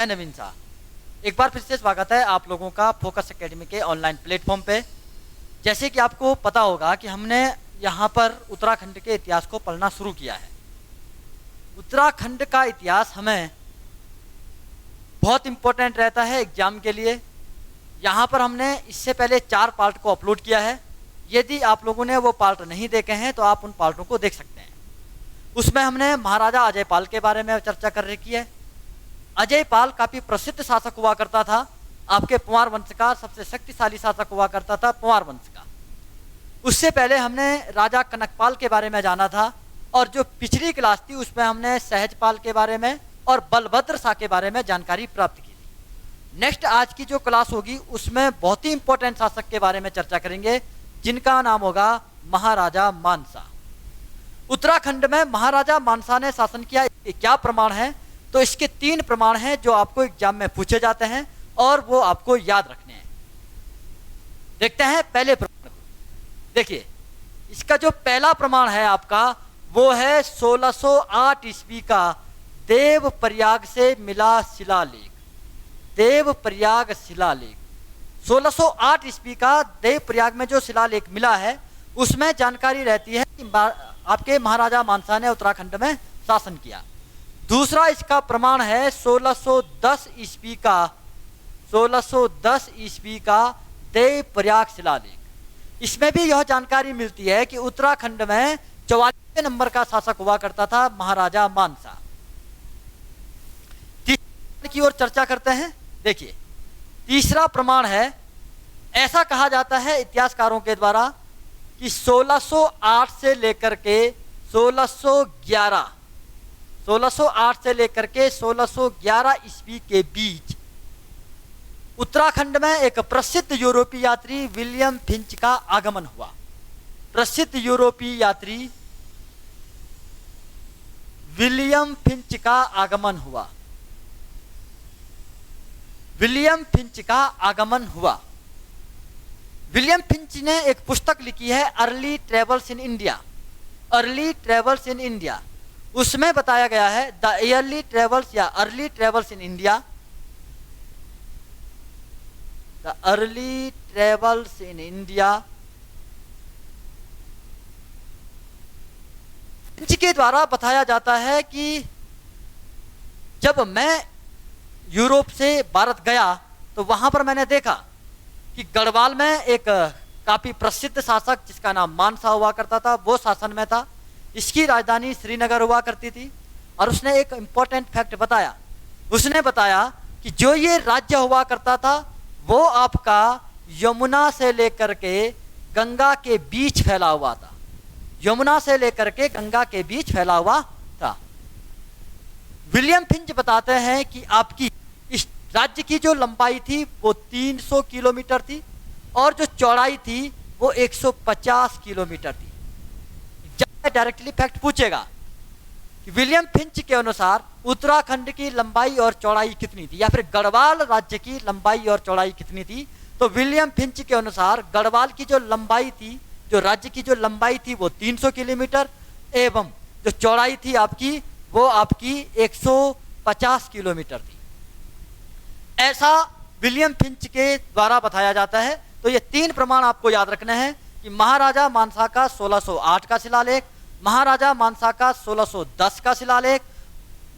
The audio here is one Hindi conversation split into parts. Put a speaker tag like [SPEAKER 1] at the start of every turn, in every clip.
[SPEAKER 1] मैं नवीन शाह। एक बार फिर से स्वागत है आप लोगों का फोकस एकेडमी के ऑनलाइन प्लेटफॉर्म पे। जैसे कि आपको पता होगा कि हमने यहाँ पर उत्तराखंड के इतिहास को पढ़ना शुरू किया है। उत्तराखंड का इतिहास हमें बहुत इम्पोर्टेंट रहता है एग्जाम के लिए। यहाँ पर हमने इससे पहले 4 पार्ट को अपलोड किया है। यदि आप लोगों ने वो पार्ट नहीं देखे हैं तो आप उन पार्टों को देख सकते हैं। उसमें हमने महाराजा अजय पाल के बारे में चर्चा कर रखी है। अजय पाल काफी प्रसिद्ध शासक हुआ करता था। आपके पंवार वंश का सबसे शक्तिशाली शासक हुआ करता था, पंवार वंश का। उससे पहले हमने राजा कनकपाल के बारे में जाना था, और जो पिछली क्लास थी उसमें हमने सहजपाल के बारे में और बलभद्र शाह के बारे में जानकारी प्राप्त की थी। नेक्स्ट आज की जो क्लास होगी उसमें बहुत ही इंपॉर्टेंट शासक के बारे में चर्चा करेंगे, जिनका नाम होगा महाराजा मानसा। उत्तराखंड में महाराजा मानसा ने शासन किया, क्या प्रमाण है? तो इसके 3 प्रमाण हैं जो आपको एग्जाम में पूछे जाते हैं और वो आपको याद रखने हैं। देखते हैं पहले प्रमाण को। देखिए, इसका जो पहला प्रमाण है आपका वो है 1608 ईस्वी का देवप्रयाग से मिला शिलालेख। देवप्रयाग शिलालेख 1608 ईस्वी का देवप्रयाग में जो शिलालेख मिला है उसमें जानकारी रहती है कि आपके महाराजा मानसा ने उत्तराखंड में शासन किया। दूसरा इसका प्रमाण है 1610 ईस्वी का देवप्रयाग शिलालेख। इसमें भी यह जानकारी मिलती है कि उत्तराखंड में 44वें नंबर का शासक हुआ करता था महाराजा मानसा। तीसरे की ओर चर्चा करते हैं। देखिए, तीसरा प्रमाण है, ऐसा कहा जाता है इतिहासकारों के द्वारा कि 1608 से लेकर के 1611 ईस्वी के बीच उत्तराखंड में एक प्रसिद्ध यूरोपीय यात्री विलियम फिंच का आगमन हुआ। प्रसिद्ध यूरोपीय यात्री विलियम फिंच का आगमन हुआ। विलियम फिंच का आगमन हुआ। विलियम फिंच ने एक पुस्तक लिखी है early travels in India. Early travels in India, उसमें बताया गया है द अर्ली ट्रेवल्स या early travels in India. The early travels in India Finch के द्वारा बताया जाता है कि जब मैं यूरोप से भारत गया तो वहां पर मैंने देखा कि गढ़वाल में एक काफी प्रसिद्ध शासक जिसका नाम मानसा हुआ करता था, वो शासन में था। इसकी राजधानी श्रीनगर हुआ करती थी। और उसने एक इंपॉर्टेंट फैक्ट बताया। उसने बताया कि जो ये राज्य हुआ करता था वो आपका यमुना से लेकर के गंगा के बीच फैला हुआ था। यमुना से लेकर के गंगा के बीच फैला हुआ था। विलियम फिंच बताते हैं कि आपकी इस राज्य की जो लंबाई थी वो 300 किलोमीटर थी और जो चौड़ाई थी वो 150 किलोमीटर थी। जब डायरेक्टली फैक्ट पूछेगा कि विलियम फिंच के अनुसार उत्तराखंड की लंबाई और चौड़ाई कितनी थी, या फिर गढ़वाल राज्य की लंबाई और चौड़ाई कितनी थी, तो विलियम फिंच के अनुसार गढ़वाल की जो लंबाई थी, जो राज्य की जो लंबाई थी वो 300 किलोमीटर एवं जो चौड़ाई थी आपकी वो आपकी 150 किलोमीटर थी। ऐसा विलियम फिंच के द्वारा बताया जाता है। तो ये 3 प्रमाण आपको याद रखने हैं कि महाराजा मानसा का 1608 का शिलालेख, महाराजा मानसा का 1610 का शिलालेख,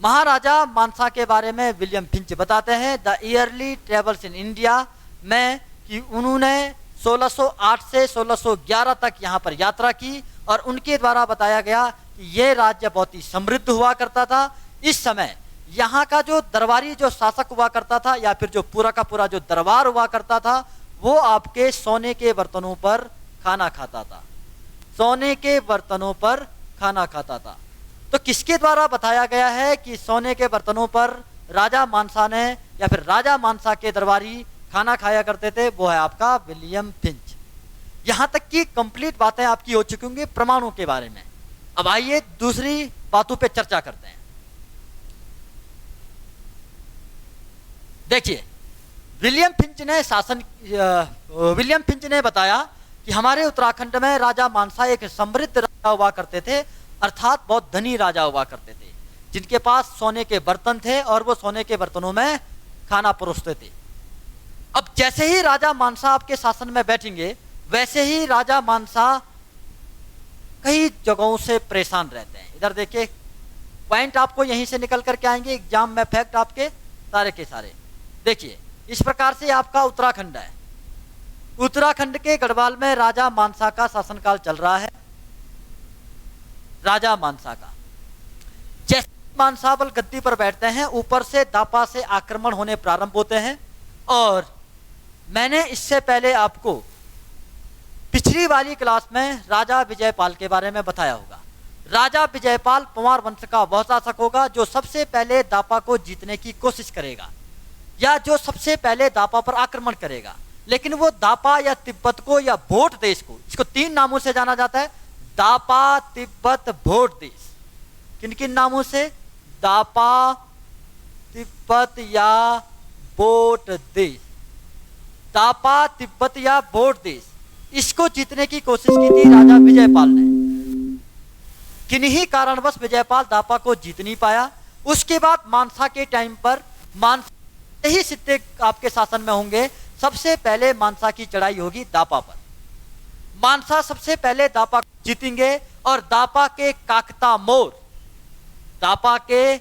[SPEAKER 1] महाराजा मानसा के बारे में विलियम फिंच बताते हैं the yearly travels in India में कि उन्होंने 1608 से 1611 तक यहाँ पर यात्रा की और उनके द्वारा बताया गया कि ये राज्य बहुत ही समृद्ध हुआ करता था। इस समय यहाँ का जो दरबारी जो शासक हुआ करता था, या फिर जो पूरा का पूरा जो दरबार हुआ करता था, वो आपके सोने के बर्तनों पर खाना खाता था। सोने के बर्तनों पर खाना खाता था। तो किसके द्वारा बताया गया है कि सोने के बर्तनों पर राजा मानसा ने या फिर राजा मानसा के दरबारी खाना खाया करते थे? वो है आपका विलियम फिंच। यहां तक की कंप्लीट बातें आपकी हो चुकी होंगी प्रमाणों के बारे में। अब आइए दूसरी बातों पे चर्चा करते हैं। देखिए, विलियम फिंच ने बताया कि हमारे उत्तराखंड में राजा मानसा एक समृद्ध राजा हुआ करते थे, अर्थात बहुत धनी राजा हुआ करते थे, जिनके पास सोने के बर्तन थे और वो सोने के बर्तनों में खाना परोसते थे। अब जैसे ही राजा मानसा आपके शासन में बैठेंगे, वैसे ही राजा मानसा कई जगहों से परेशान रहते हैं। इधर देखिए, पॉइंट आपको यहीं से निकल करके आएंगे एग्जाम में, फैक्ट आपके सारे के सारे। देखिए, इस प्रकार से आपका उत्तराखंड है। उत्तराखंड के गढ़वाल में राजा मानसा का शासनकाल चल रहा है। राजा मानसा का जैसे मानसावल गद्दी पर बैठते हैं, ऊपर से दापा से आक्रमण होने प्रारंभ होते हैं। और मैंने इससे पहले आपको पिछली वाली क्लास में राजा विजयपाल के बारे में बताया होगा। राजा विजयपाल पंवार वंश का वह शासक होगा जो सबसे पहले दापा को जीतने की कोशिश करेगा, या जो सबसे पहले दापा पर आक्रमण करेगा। लेकिन वो दापा या तिब्बत को या भोट देश को, इसको 3 नामों से जाना जाता है, दापा, तिब्बत, भोट देश। किन किन नामों से? दापा, तिब्बत या भोट देश। दापा, तिब्बत या भोट देश, इसको जीतने की कोशिश की थी राजा विजयपाल ने। किन्हीं कारणवश विजयपाल दापा को जीत नहीं पाया। उसके बाद मानसा के टाइम पर, मानसा ही सिद्ध आपके शासन में होंगे, सबसे पहले मानसा की चढ़ाई होगी दापा पर। मानसा सबसे पहले दापा को जीतेंगे और दापा के काकता मोर, दापा के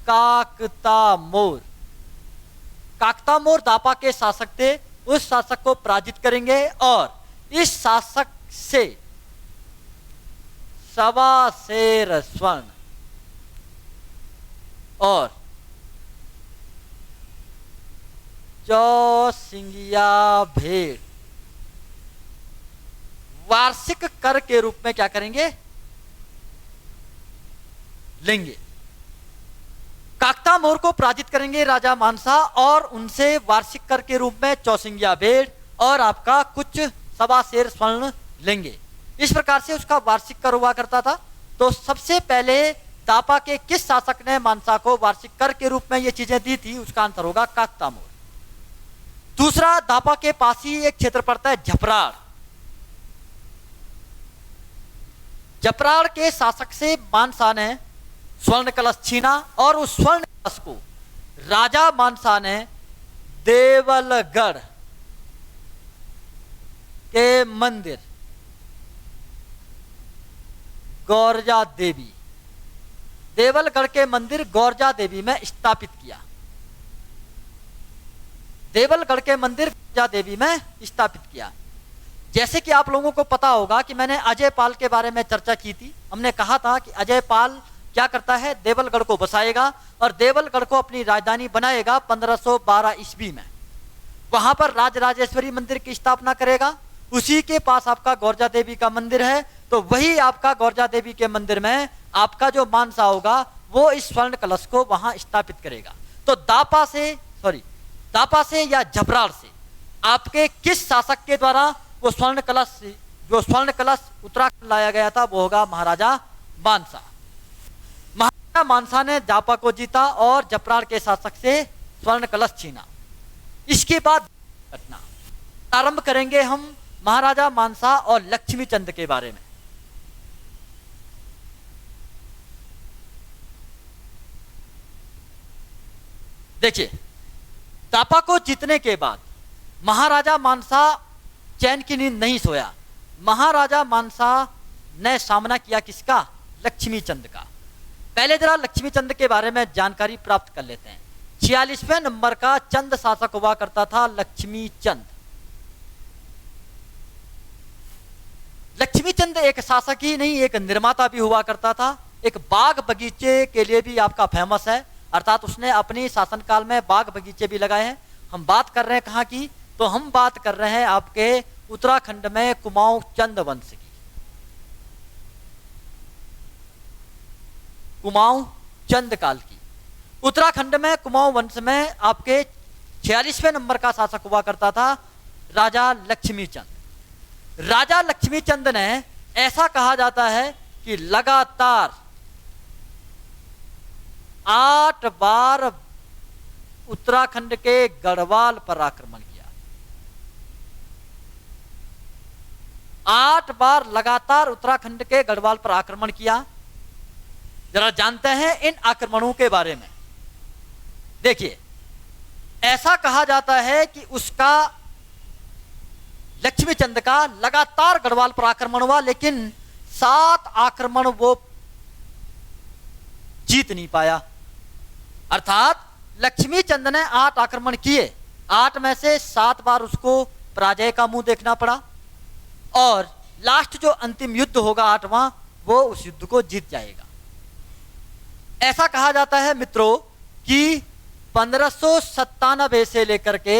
[SPEAKER 1] काकता मोर, काकता मोर दापा के शासक थे, उस शासक को पराजित करेंगे और इस शासक से 1.25 सेर स्वर्ण और 4 सिंगिया भेड़ वार्षिक कर के रूप में क्या करेंगे? लेंगे। काकता मोर को पराजित करेंगे राजा मानसा और उनसे वार्षिक कर के रूप में 4 सिंगिया भेड़ और आपका कुछ 1.25 सेर स्वर्ण लेंगे। इस प्रकार से उसका वार्षिक कर हुआ करता था। तो सबसे पहले दापा के किस शासक ने मानसा को वार्षिक कर के रूप में ये चीजें दी थी? उसका आंसर होगा काकता मोर। दूसरा, दापा के पास ही एक क्षेत्र पड़ता है झपराड़। झपराड़ के शासक से मानसा ने स्वर्ण कलश छीना और उस स्वर्ण कलश को राजा मानसा ने देवलगढ़ के मंदिर गौरजा देवी, देवलगढ़ के मंदिर गौरजा देवी में स्थापित किया। देवलगढ़ के मंदिर गौरजा देवी में स्थापित किया। जैसे कि आप लोगों को पता होगा कि मैंने अजयपाल के बारे में चर्चा की थी। हमने कहा था कि अजयपाल क्या करता है? देवलगढ़ को बसाएगा और देवलगढ़ को अपनी राजधानी बनाएगा 1512 ईस्वी में। वहां पर राजराजेश्वरी मंदिर की स्थापना करेगा। उसी के पास आपका गौरजा देवी का मंदिर है। तो वही आपका गौरजा देवी के मंदिर में आपका जो मानसा होगा वो इस स्वर्ण कलश को वहां स्थापित करेगा। तो दापा से या झपराड़ से आपके किस शासक के द्वारा वो स्वर्ण कलश उत्तराखंड लाया गया था? वो होगा महाराजा मानसा। महाराजा मानसा ने दापा को जीता और झपराड़ के शासक से स्वर्ण कलश छीना। इसके बाद घटना प्रारंभ करेंगे हम महाराजा मानसा और लक्ष्मी चंद के बारे में। देखिए, दापा को जीतने के बाद महाराजा मानसा चैन की नींद नहीं सोया। महाराजा मानसा ने सामना किया किसका? लक्ष्मी चंद का। पहले जरा लक्ष्मी चंद के बारे में जानकारी प्राप्त कर लेते हैं। 46वें नंबर का चंद शासक हुआ करता था लक्ष्मी चंद। लक्ष्मी चंद एक शासक ही नहीं, एक निर्माता भी हुआ करता था। एक बाग बगीचे के लिए भी आपका फेमस है, अर्थात उसने अपनी शासनकाल में बाग बगीचे भी लगाए हैं। हम बात कर रहे हैं कहाँ की? तो हम बात कर रहे हैं आपके उत्तराखंड में कुमाऊं चंद वंश की। कुमाऊं चंद काल की उत्तराखंड में कुमाऊं वंश में आपके 46वें नंबर का शासक हुआ करता था राजा लक्ष्मी चंद। राजा लक्ष्मी चंद ने, ऐसा कहा जाता है कि लगातार 8 बार उत्तराखंड के गढ़वाल पर आक्रमण किया। 8 बार लगातार उत्तराखंड के गढ़वाल पर आक्रमण किया। जरा जानते हैं इन आक्रमणों के बारे में। देखिए, ऐसा कहा जाता है कि उसका लक्ष्मीचंद का लगातार गढ़वाल पर आक्रमण हुआ, लेकिन 7 आक्रमण वो जीत नहीं पाया। अर्थात लक्ष्मीचंद ने 8 आक्रमण किए, 8 में से 7 बार उसको पराजय का मुंह देखना पड़ा, और लास्ट जो अंतिम युद्ध होगा 8वां, वो उस युद्ध को जीत जाएगा। ऐसा कहा जाता है मित्रों कि 1597 से लेकर के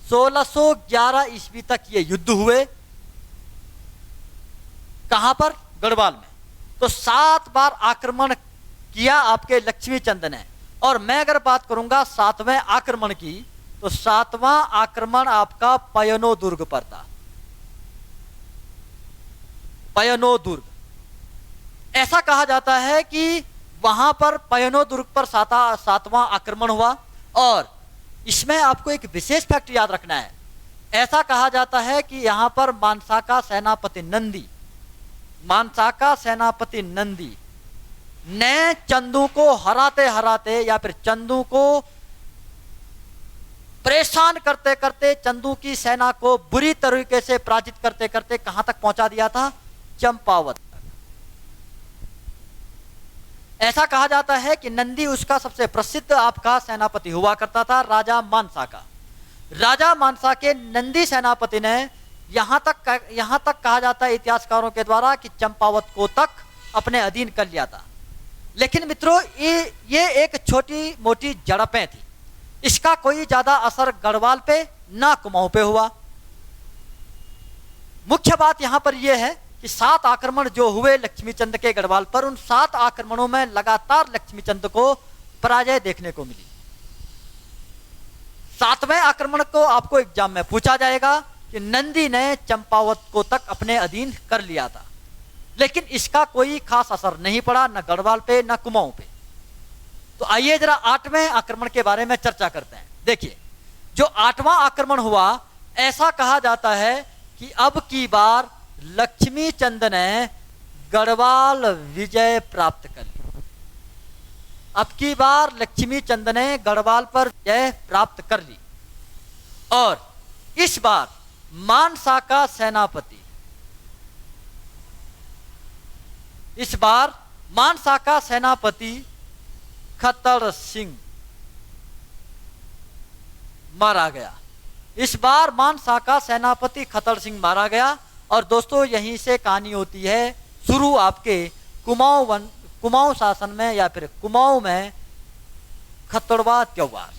[SPEAKER 1] 1611 ईस्वी तक ये युद्ध हुए। कहां पर? गढ़वाल में। तो 7 बार आक्रमण किया आपके लक्ष्मीचंद ने। और मैं अगर बात करूंगा 7वें आक्रमण की, तो 7वां आक्रमण आपका पयनो दुर्ग पर था। पयनो दुर्ग, ऐसा कहा जाता है कि वहां पर पयनो दुर्ग पर 7वां आक्रमण हुआ। और इसमें आपको एक विशेष फैक्ट याद रखना है। ऐसा कहा जाता है कि यहां पर मानसाका सेनापति नंदी ने चंदू को हराते हराते, या फिर चंदू को परेशान करते करते, चंदू की सेना को बुरी तरीके से पराजित करते करते कहां तक पहुंचा दिया था? चंपावत। ऐसा कहा जाता है कि नंदी उसका सबसे प्रसिद्ध आपका सेनापति हुआ करता था, राजा मानसा का। राजा मानसा के नंदी सेनापति ने यहां तक कहा जाता है इतिहासकारों के द्वारा कि चंपावत को तक अपने अधीन कर लिया था। लेकिन मित्रों, ये एक छोटी मोटी झड़पें थी, इसका कोई ज्यादा असर गढ़वाल पे ना कुमाऊं पे हुआ। मुख्य बात यहां पर यह है कि 7 आक्रमण जो हुए लक्ष्मीचंद के गढ़वाल पर, उन 7 आक्रमणों में लगातार लक्ष्मीचंद को पराजय देखने को मिली। 7वें आक्रमण को आपको एग्जाम में पूछा जाएगा कि नंदी ने चंपावत को तक अपने अधीन कर लिया था, लेकिन इसका कोई खास असर नहीं पड़ा, न गढ़वाल पे न कुमाऊं पे। तो आइए जरा 8वें आक्रमण के बारे में चर्चा करते हैं। देखिए, जो 8वां आक्रमण हुआ, ऐसा कहा जाता है कि अब की बार लक्ष्मीचंद ने गढ़वाल विजय प्राप्त कर ली। अब की बार लक्ष्मीचंद ने गढ़वाल पर विजय प्राप्त कर ली, और इस बार मानसा का सेनापति खतर सिंह मारा गया। इस बार मानसा का सेनापति खतर सिंह मारा गया। और दोस्तों, यहीं से कहानी होती है शुरू आपके कुमाऊं शासन में, या फिर कुमाऊं में खतड़वा त्योहार,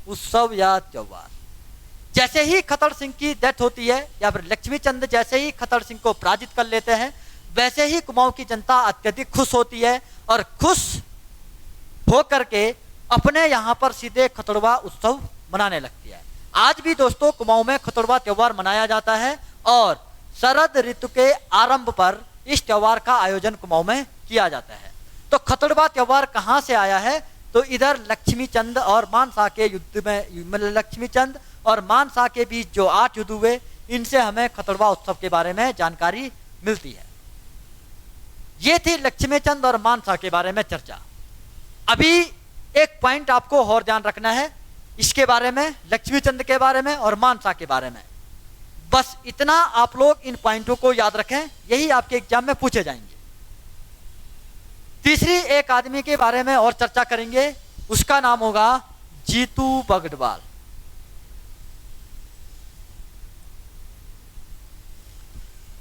[SPEAKER 1] उत्सव या त्योहार। जैसे ही खतर सिंह की डेथ होती है, या फिर लक्ष्मीचंद जैसे ही खतर सिंह को पराजित कर लेते हैं, वैसे ही कुमाऊं की जनता अत्यधिक खुश होती है, और खुश होकर के अपने यहां पर सीधे खतड़वा उत्सव मनाने लगती है। आज भी दोस्तों कुमाऊं में खतड़वा त्योहार मनाया जाता है, और शरद ऋतु के आरंभ पर इस त्योहार का आयोजन कुमाऊं में किया जाता है। तो खतड़वा त्योहार कहां से आया है? तो इधर लक्ष्मीचंद और मानसा के युद्ध में, लक्ष्मीचंद और मानसा के बीच जो 8 युद्ध हुए, इनसे हमें खतड़वा उत्सव के बारे में जानकारी मिलती है। ये थी लक्ष्मीचंद और मानसा के बारे में चर्चा। अभी एक पॉइंट आपको और ध्यान रखना है इसके बारे में, लक्ष्मीचंद के बारे में और मानसा के बारे में। बस इतना आप लोग इन पॉइंटों को याद रखें, यही आपके एग्जाम में पूछे जाएंगे। तीसरी एक आदमी के बारे में और चर्चा करेंगे, उसका नाम होगा जीतू बगड़वाल।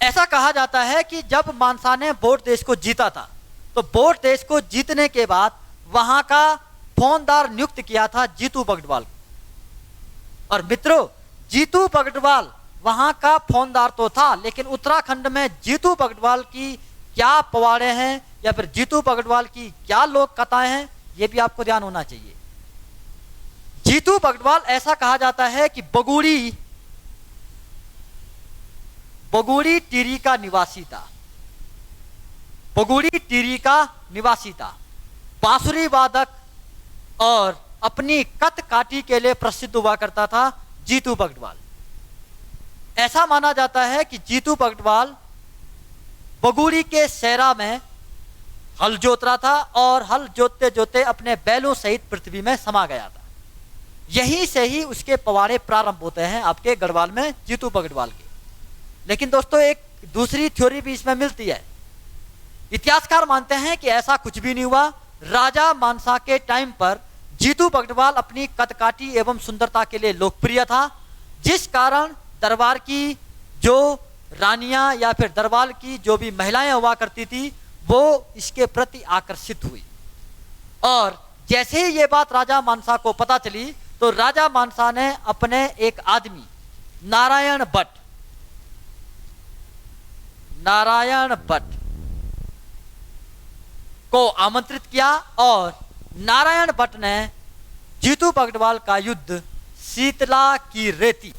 [SPEAKER 1] ऐसा कहा जाता है कि जब मानसा ने बोट देश को जीता था, तो बोट देश को जीतने के बाद वहां का फौजदार नियुक्त किया था जीतू बगड़वाल। और मित्रों, जीतू बगड़वाल वहां का फौजदार तो था, लेकिन उत्तराखंड में जीतू बगड़वाल की क्या पवाड़े हैं, या फिर जीतू बगड़वाल की क्या लोक कथाएं हैं, यह भी आपको ध्यान होना चाहिए। जीतू बगड़वाल ऐसा कहा जाता है कि बगुड़ी टिरी का निवासी था। बगुड़ी टिरी का निवासी था। बांसुरी वादक और अपनी कत काठी के लिए प्रसिद्ध हुआ करता था जीतू बगड़वाल। ऐसा माना जाता है कि जीतू बगड़वाल बगुड़ी के सेरा में हल जोत रहा था और हल जोतते जोतते अपने बैलों सहित पृथ्वी में समा गया था। यहीं से ही उसके पवाड़े प्रारंभ होते हैं आपके गढ़वाल में, जीतू बगड़वाल के। लेकिन दोस्तों एक दूसरी थ्योरी भी इसमें मिलती है। इतिहासकार मानते हैं कि ऐसा कुछ भी नहीं हुआ। राजा मानसा के टाइम पर जीतू बगड़वाल अपनी कदकाठी एवं सुंदरता के लिए लोकप्रिय था, जिस कारण दरबार की जो रानियां या फिर दरबार की जो भी महिलाएं हुआ करती थी वो इसके प्रति आकर्षित हुई। और जैसे ही ये बात राजा मानसा को पता चली तो राजा मानसा ने अपने एक आदमी नारायण भट्ट को आमंत्रित किया और नारायण भट्ट ने जीतू बगड़वाल का युद्ध शीतला की रेती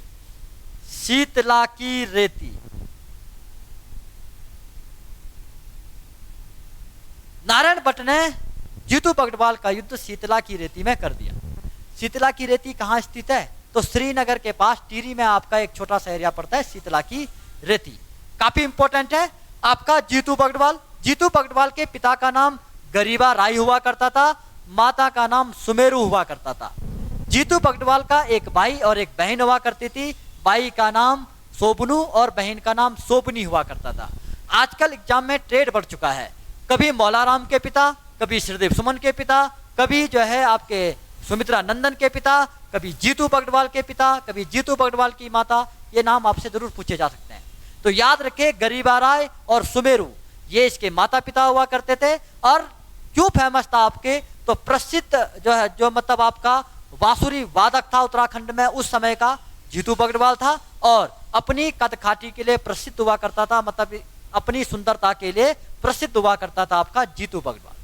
[SPEAKER 1] नारायण भट्ट ने जीतू बगड़वाल का युद्ध शीतला की रेती में कर दिया। शीतला की रेती कहाँ स्थित है? तो श्रीनगर के पास टिहरी में आपका एक छोटा सा एरिया पड़ता है, शीतला की रेती। काफी इंपॉर्टेंट है आपका जीतू बगड़वाल। जीतू बगड़वाल के पिता का नाम गरीबा राय हुआ करता था, माता का नाम सुमेरु हुआ करता था। जीतू बगड़वाल का एक भाई और एक बहन हुआ करती थी। भाई का नाम सोबनू और बहन का नाम सोबनी हुआ करता था। आजकल एग्जाम में ट्रेड बढ़ चुका है, कभी मौलाराम के पिता, कभी श्रीदेव सुमन के पिता, कभी जो है आपके सुमित्रा नंदन के पिता, कभी जीतू बगड़वाल के पिता, कभी जीतू बगड़वाल की माता। ये नाम आपसे जरूर पूछे जा सकते हैं, तो याद रखें गरीबा राय और सुमेरु ये इसके माता पिता हुआ करते थे। और क्यों फेमस था आपके? तो प्रसिद्ध जो है जो मतलब आपका बांसुरी वादक था उत्तराखंड में उस समय का जीतू बगड़वाल था, और अपनी कदकाठी के लिए प्रसिद्ध हुआ करता था, मतलब अपनी सुंदरता के लिए प्रसिद्ध हुआ करता था आपका जीतू बगड़वाल।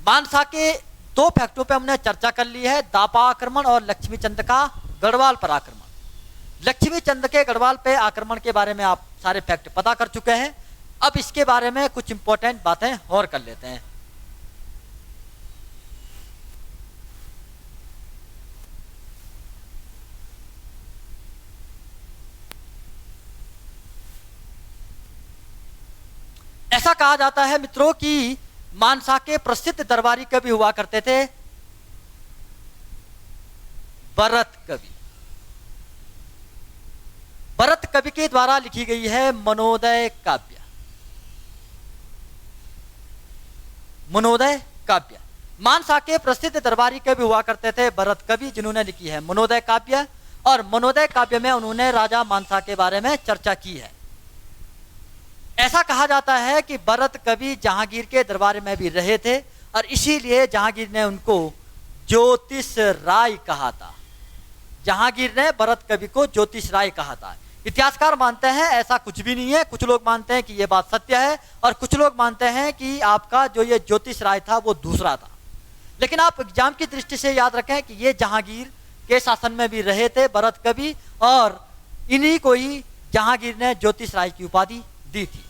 [SPEAKER 1] मानसा के दो फैक्टों पे हमने चर्चा कर ली है, दापा आक्रमण और लक्ष्मी चंद का गढ़वाल पर आक्रमण। लक्ष्मी चंद के गढ़वाल पे आक्रमण के बारे में आप सारे फैक्ट पता कर चुके हैं। अब इसके बारे में कुछ इंपॉर्टेंट बातें और कर लेते हैं। ऐसा कहा जाता है मित्रों कि मानसा के प्रसिद्ध दरबारी कवि हुआ करते थे भरत कवि। भरत कवि के द्वारा लिखी गई है मनोदय काव्य। मनोदय काव्य मानसा के प्रसिद्ध दरबारी कवि हुआ करते थे भरत कवि, जिन्होंने लिखी है मनोदय काव्य। और मनोदय काव्य में उन्होंने राजा मानसा के बारे में चर्चा की है। ऐसा कहा जाता है कि भरत कवि जहांगीर के दरबार में भी रहे थे और इसीलिए जहांगीर ने उनको ज्योतिष राय कहा था। जहांगीर ने भरत कवि को ज्योतिष राय कहा था। इतिहासकार मानते हैं ऐसा कुछ भी नहीं है। कुछ लोग मानते हैं कि यह बात सत्य है और कुछ लोग मानते हैं कि आपका जो ये ज्योतिष राय था वो दूसरा था। लेकिन आप एग्जाम की दृष्टि से याद रखें कि ये जहांगीर के शासन में भी रहे थे भरत कवि, और इन्हीं को ही जहांगीर ने ज्योतिष राय की उपाधि दी थी।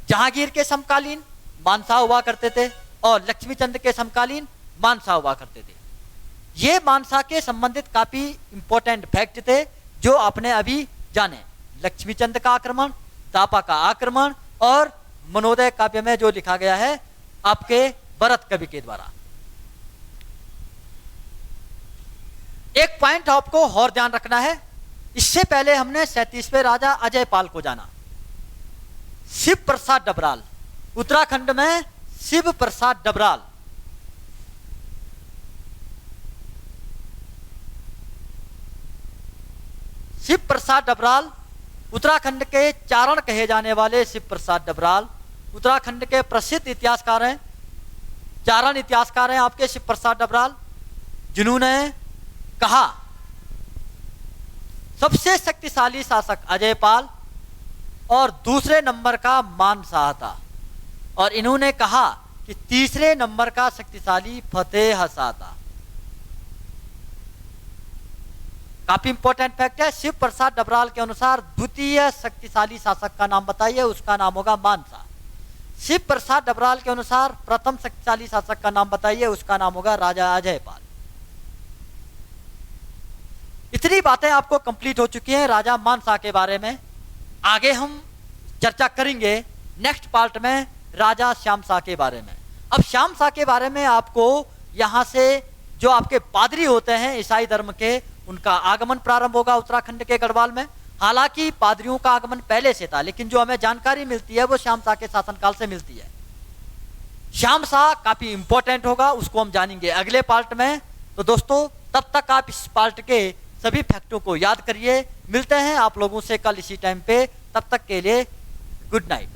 [SPEAKER 1] जहांगीर के समकालीन मानसा हुआ करते थे और लक्ष्मीचंद के समकालीन मानसा हुआ करते थे। ये मानसा के संबंधित काफी इंपॉर्टेंट फैक्ट थे जो आपने अभी जाने। लक्ष्मीचंद का आक्रमण, दापा का आक्रमण और मनोदय काव्य में जो लिखा गया है आपके भरत कवि के द्वारा। एक पॉइंट आपको और ध्यान रखना है। इससे पहले हमने 37वें राजा अजयपाल को जाना। शिव प्रसाद डबराल, उत्तराखंड में शिव प्रसाद डबराल शिव प्रसाद डबराल उत्तराखंड के चारण कहे जाने वाले शिव प्रसाद डबराल उत्तराखंड के प्रसिद्ध इतिहासकार हैं, चारण इतिहासकार हैं आपके शिव प्रसाद डबराल, जिन्होंने कहा सबसे शक्तिशाली शासक अजयपाल और दूसरे नंबर का मानशाह था, और इन्होंने कहा कि तीसरे नंबर का शक्तिशाली फतेह शाह था। काफी इंपॉर्टेंट फैक्ट है। शिव प्रसाद डबराल के अनुसार द्वितीय शक्तिशाली शासक का नाम बताइए, उसका नाम होगा मानसा। शिव प्रसाद डबराल के अनुसार प्रथम शक्तिशाली शासक का नाम बताइए, उसका नाम होगा राजा अजयपाल। इतनी बातें आपको कंप्लीट हो चुकी हैं राजा मानसा के बारे में। आगे हम चर्चा करेंगे नेक्स्ट पार्ट में राजा श्याम शाह के बारे में। अब श्याम शाह के बारे में आपको यहाँ से जो आपके पादरी होते हैं ईसाई धर्म के, उनका आगमन प्रारंभ होगा उत्तराखंड के गढ़वाल में। हालांकि पादरियों का आगमन पहले से था, लेकिन जो हमें जानकारी मिलती है वो श्याम शाह के शासनकाल से मिलती है। श्याम शाह काफी इंपॉर्टेंट होगा, उसको हम जानेंगे अगले पार्ट में। तो दोस्तों तब तक आप इस पार्ट के सभी फैक्टों को याद करिए। मिलते हैं आप लोगों से कल इसी टाइम पे, तब तक के लिए गुड नाइट।